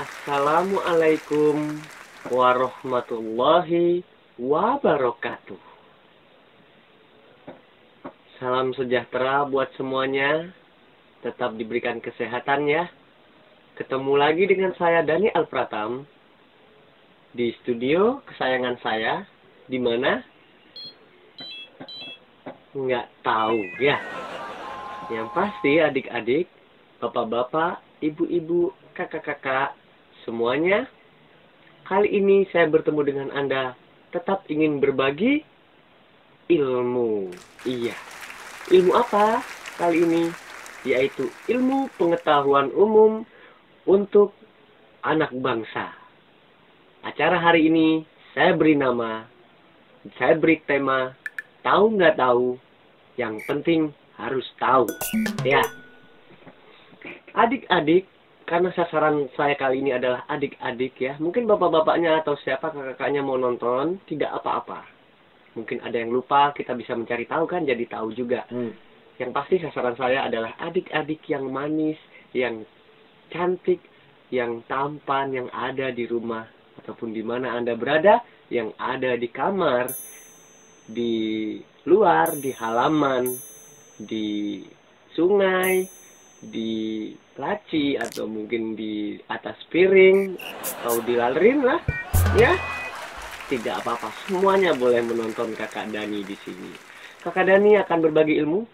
Assalamualaikum warahmatullahi wabarakatuh. Salam sejahtera buat semuanya. Tetap diberikan kesehatan ya. Ketemu lagi dengan saya Dani Alpratam di studio kesayangan saya. Di mana? Nggak tahu ya. Yang pasti adik-adik, bapak-bapak, ibu-ibu, kakak-kakak, semuanya, kali ini saya bertemu dengan Anda tetap ingin berbagi ilmu. Iya, ilmu apa kali ini? Yaitu ilmu pengetahuan umum untuk anak bangsa. Acara hari ini saya beri tema, tahu nggak tahu, yang penting harus tahu. Ya, adik-adik, karena sasaran saya kali ini adalah adik-adik ya. Mungkin bapak-bapaknya atau siapa kakak-kakaknya mau nonton, tidak apa-apa. Mungkin ada yang lupa, kita bisa mencari tahu kan, jadi tahu juga. Yang pasti sasaran saya adalah adik-adik yang manis, yang cantik, yang tampan, yang ada di rumah ataupun di mana Anda berada, yang ada di kamar, di luar, di halaman, di sungai, di laci, atau mungkin di atas piring, atau di lalerin lah, ya. Tidak apa-apa, semuanya boleh menonton Kakak Dani di sini. Kakak Dani akan berbagi ilmu.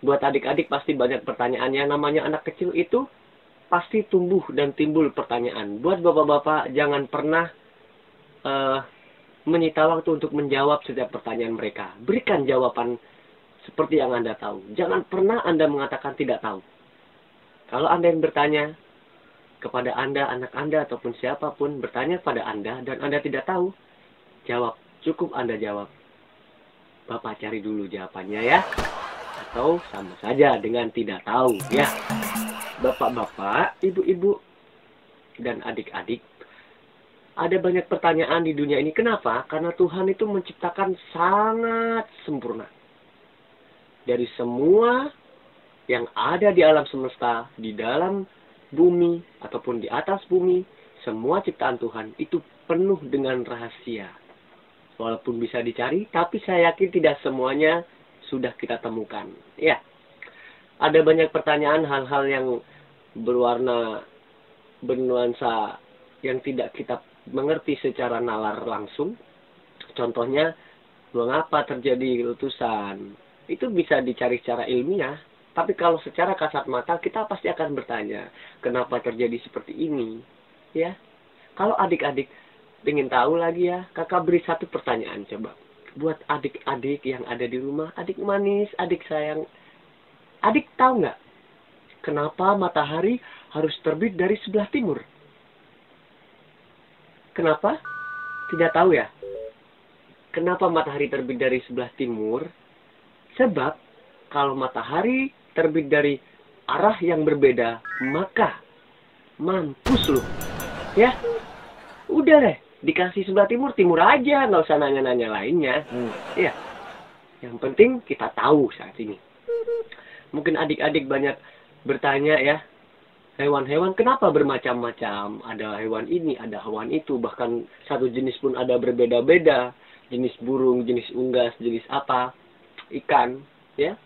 Buat adik-adik pasti banyak pertanyaan. Yang namanya anak kecil itu pasti tumbuh dan timbul pertanyaan. Buat bapak-bapak, jangan pernah menyita waktu untuk menjawab setiap pertanyaan mereka. Berikan jawaban seperti yang Anda tahu. Jangan pernah Anda mengatakan tidak tahu. Kalau Anda yang bertanya kepada Anda, anak Anda, ataupun siapapun bertanya pada Anda, dan Anda tidak tahu, jawab. Cukup Anda jawab. Bapak cari dulu jawabannya ya. Atau sama saja dengan tidak tahu ya. Bapak-bapak, ibu-ibu, dan adik-adik, ada banyak pertanyaan di dunia ini. Kenapa? Karena Tuhan itu menciptakan sangat sempurna. Dari semua yang ada di alam semesta, di dalam bumi, ataupun di atas bumi, semua ciptaan Tuhan itu penuh dengan rahasia. Walaupun bisa dicari, tapi saya yakin tidak semuanya sudah kita temukan. Ya, ada banyak pertanyaan, hal-hal yang bernuansa yang tidak kita mengerti secara nalar langsung. Contohnya, mengapa terjadi letusan? Itu bisa dicari secara ilmiah. Tapi kalau secara kasat mata, kita pasti akan bertanya, kenapa terjadi seperti ini? Ya, kalau adik-adik ingin tahu lagi ya, kakak beri satu pertanyaan coba. Buat adik-adik yang ada di rumah, adik manis, adik sayang. Adik tahu nggak, kenapa matahari harus terbit dari sebelah timur? Kenapa? Tidak tahu ya? Kenapa matahari terbit dari sebelah timur? Sebab kalau matahari terbit dari arah yang berbeda, maka mampus loh. Ya, udah deh, dikasih sebelah timur, timur aja, nggak usah nanya-nanya lainnya. Ya, yang penting kita tahu saat ini. Mungkin adik-adik banyak bertanya ya, hewan-hewan kenapa bermacam-macam? Ada hewan ini, ada hewan itu, bahkan satu jenis pun ada berbeda-beda. Jenis burung, jenis unggas, jenis apa, ikan, ya.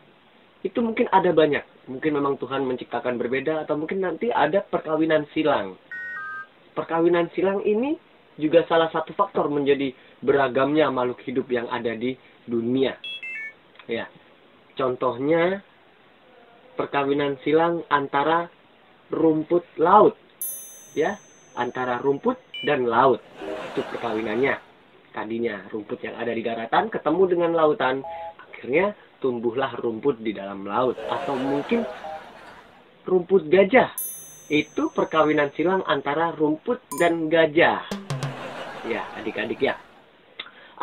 Itu mungkin ada banyak. Mungkin memang Tuhan menciptakan berbeda, atau mungkin nanti ada perkawinan silang. Perkawinan silang ini juga salah satu faktor menjadi beragamnya makhluk hidup yang ada di dunia. Ya. Contohnya perkawinan silang antara rumput laut. Ya, antara rumput dan laut. Itu perkawinannya. Tadinya rumput yang ada di daratan ketemu dengan lautan. Akhirnya tumbuhlah rumput di dalam laut. Atau mungkin rumput gajah. Itu perkawinan silang antara rumput dan gajah. Ya, adik-adik ya.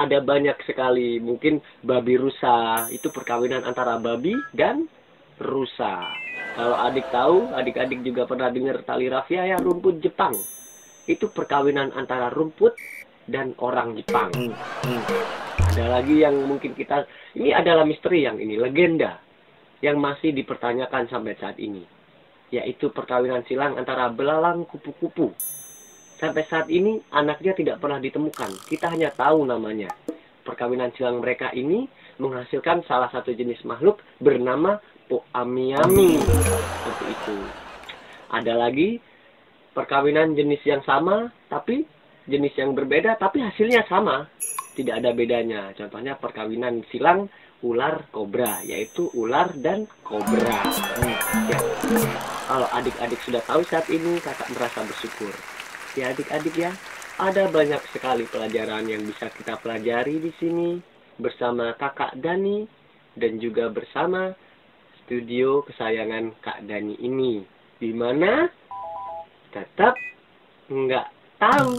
Ada banyak sekali. Mungkin babi rusa. Itu perkawinan antara babi dan rusa. Kalau adik tahu, adik-adik juga pernah dengar tali rafia ya, rumput Jepang. Itu perkawinan antara rumput dan orang Jepang. Ada lagi yang mungkin kita, ini adalah misteri yang ini, legenda. Yang masih dipertanyakan sampai saat ini. yaitu perkawinan silang antara belalang kupu-kupu. Sampai saat ini anaknya tidak pernah ditemukan, kita hanya tahu namanya. Perkawinan silang mereka ini menghasilkan salah satu jenis makhluk bernama Poamiami. Seperti itu. Ada lagi perkawinan jenis yang sama, tapi jenis yang berbeda, tapi hasilnya sama. Tidak ada bedanya. Contohnya perkawinan silang ular kobra, yaitu ular dan kobra. Ya. Kalau adik-adik sudah tahu saat ini, kakak merasa bersyukur. Ya adik-adik ya, ada banyak sekali pelajaran yang bisa kita pelajari di sini bersama kakak Dani dan juga bersama studio kesayangan Kak Dani ini, di mana tetap nggak tahu.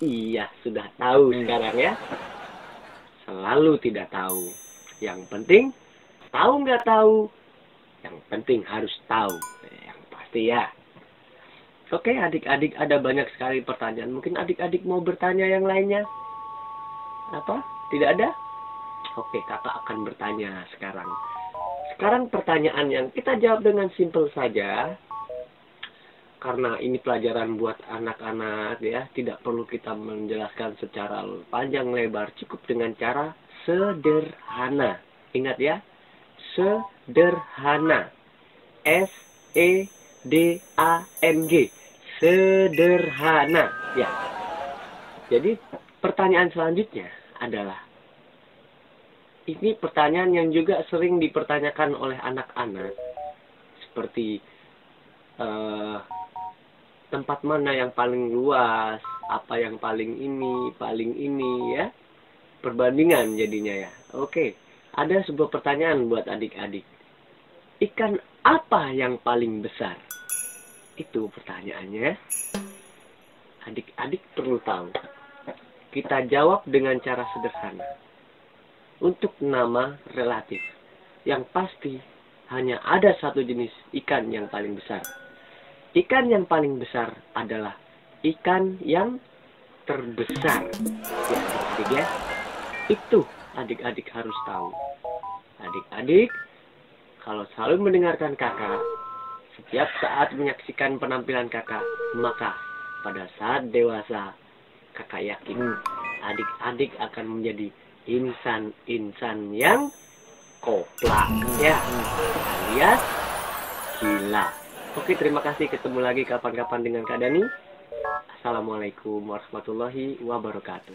Iya, sudah tahu sekarang ya. Selalu tidak tahu. Yang penting tahu nggak tahu. Yang penting harus tahu. Yang pasti ya. Oke, adik-adik, ada banyak sekali pertanyaan. Mungkin adik-adik mau bertanya yang lainnya? Apa? Tidak ada? Oke, kakak akan bertanya sekarang. Sekarang pertanyaan yang kita jawab dengan simpel saja. Karena ini pelajaran buat anak-anak ya. Tidak perlu kita menjelaskan secara panjang lebar. Cukup dengan cara sederhana. Ingat ya. Sederhana. S-E-D-A-N-G. Sederhana. Ya. Jadi pertanyaan selanjutnya adalah, ini pertanyaan yang juga sering dipertanyakan oleh anak-anak. Seperti tempat mana yang paling luas, apa yang paling ini ya. Perbandingan jadinya ya. Oke, ada sebuah pertanyaan buat adik-adik. Ikan apa yang paling besar? Itu pertanyaannya. Adik-adik perlu tahu. Kita jawab dengan cara sederhana. Untuk nama relatif, yang pasti hanya ada satu jenis ikan yang paling besar. Ikan yang paling besar adalah ikan yang terbesar. Ya, adik-adik ya. Itu adik-adik harus tahu. Adik-adik, kalau selalu mendengarkan kakak, setiap saat menyaksikan penampilan kakak, maka pada saat dewasa, kakak yakin adik-adik akan menjadi insan-insan yang koplak ya, alias gila. Oke, terima kasih. Ketemu lagi kapan-kapan dengan Kak Dani. Assalamualaikum warahmatullahi wabarakatuh.